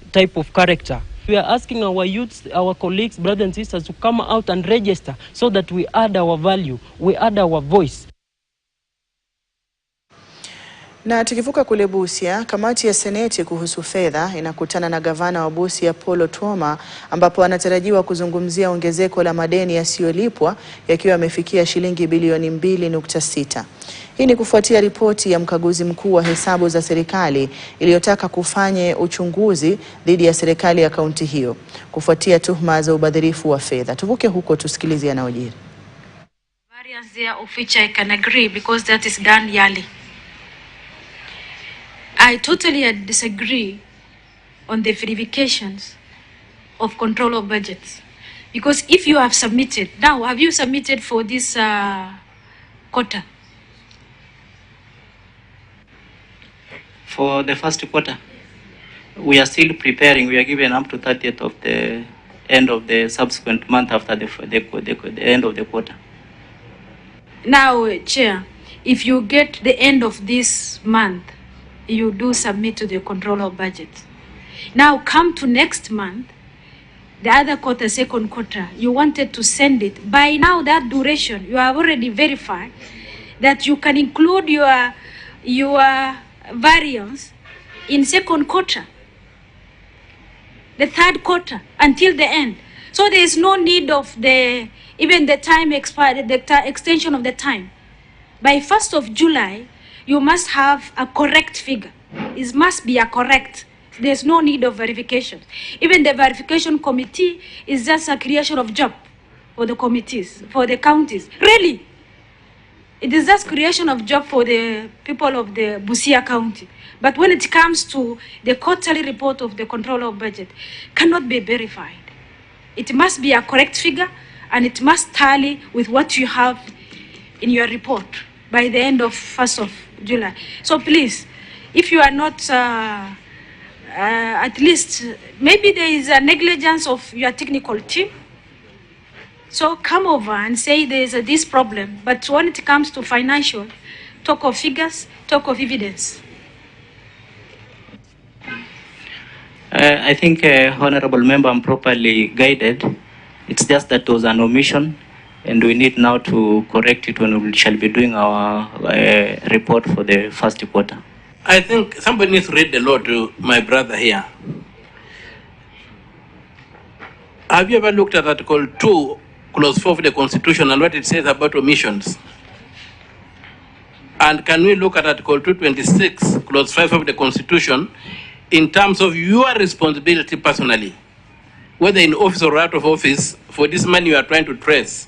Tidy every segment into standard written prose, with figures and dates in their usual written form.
type of character. We are asking our youths, our colleagues, brothers and sisters to come out and register so that we add our value, we add our voice. Na tukivuka kule Busia, kamati ya Seneti kuhusu fedha inakutana na gavana wa Busia Polo Tuoma, ambapo anatarajiwa kuzungumzia ongezeko la madeni yasiyolipwa yakiwa yamefikia shilingi bilioni 2.6. Hii ni kufuatia ripoti ya mkaguzi mkuu wa hesabu za serikali iliyotaka kufanya uchunguzi dhidi ya serikali ya kaunti hiyo kufuatia tuhuma za ubadhirifu wa fedha. Tuvuke huko tusikilize yanayojiri. Variance there of which I can agree because that is done yearly. I totally disagree on the verifications of control of budgets. Because if you have submitted, now have you submitted for this quarter? For the first quarter, we are still preparing. We are given up to 30th of the end of the subsequent month after the end of the quarter. Now, Chair, if you get the end of this month, you do submit to the control of budget. Now come to next month, the other quarter, second quarter, you wanted to send it. By now that duration, you have already verified that you can include your variance in second quarter, the third quarter, until the end. So there is no need of even the time expired, the extension of the time. By 1st of July, you must have a correct figure. It must be a correct. There's no need of verification. Even the verification committee is just a creation of job for the committees, for the counties. Really, it is just creation of job for the people of the Busia County. But when it comes to the quarterly report of the control of budget, cannot be verified. It must be a correct figure, and it must tally with what you have in your report by the end of 1st of July. So please, if you are not, at least, maybe there is a negligence of your technical team. So come over and say there is this problem. But when it comes to financial, talk of figures, talk of evidence. I think, Honorable Member, I'm properly guided. It's just that there was an omission, and we need now to correct it when we shall be doing our report for the first quarter. I think somebody needs to read the law to my brother here. Have you ever looked at Article 2, Clause 4 of the Constitution and what it says about omissions? And can we look at Article 226, Clause 5 of the Constitution in terms of your responsibility personally, whether in office or out of office, for this money you are trying to trace?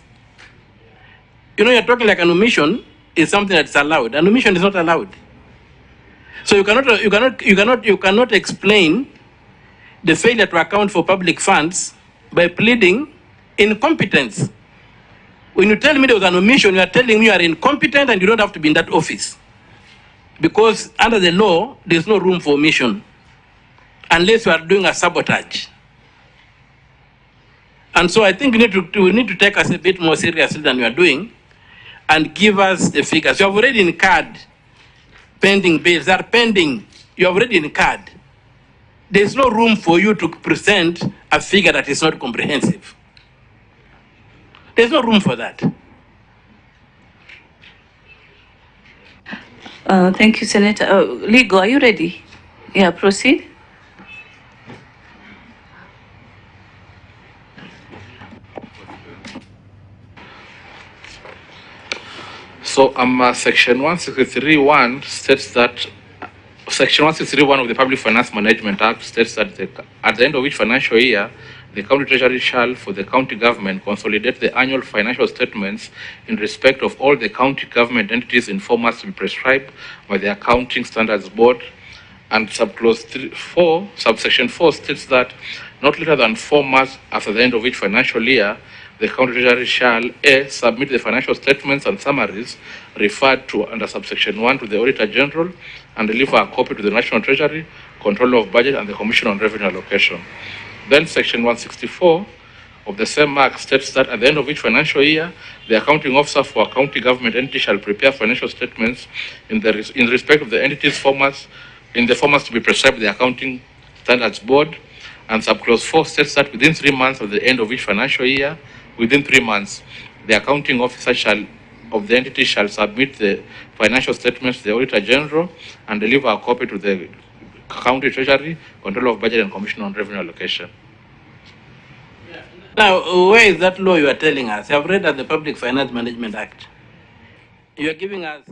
You know, you're talking like an omission is something that's allowed. An omission is not allowed. So you cannot explain the failure to account for public funds by pleading incompetence. When you tell me there was an omission, you are telling me you are incompetent and you don't have to be in that office. Because under the law, there's no room for omission unless you are doing a sabotage. And so I think we need to take us a bit more seriously than we are doing and give us the figures. You have already incurred pending bills, are pending. You have already incurred. There's no room for you to present a figure that is not comprehensive. There's no room for that. Thank you, Senator. Legal, are you ready? Yeah, proceed. So Section 163(1) states that Section 163(1) of the Public Finance Management Act states that at the end of each financial year, the county treasury shall, for the county government, consolidate the annual financial statements in respect of all the county government entities in formats to be prescribed by the Accounting Standards Board. And subsection 4 states that not later than 4 months after the end of each financial year, the county treasury shall A, submit the financial statements and summaries referred to under subsection 1 to the Auditor General and deliver a copy to the National Treasury, Controller of Budget, and the Commission on Revenue Allocation. Then Section 164 of the same Act states that at the end of each financial year, the accounting officer for a county government entity shall prepare financial statements in respect of the entity's formats, in the formats to be prescribed by the Accounting Standards Board. And subclause 4 states that within 3 months of the end of each financial year, within 3 months, the accounting officer of the entity shall submit the financial statements to the Auditor General and deliver a copy to the County Treasury, Controller of Budget and Commissioner on Revenue Allocation. Now, where is that law you are telling us? You have read the Public Finance Management Act. You are giving us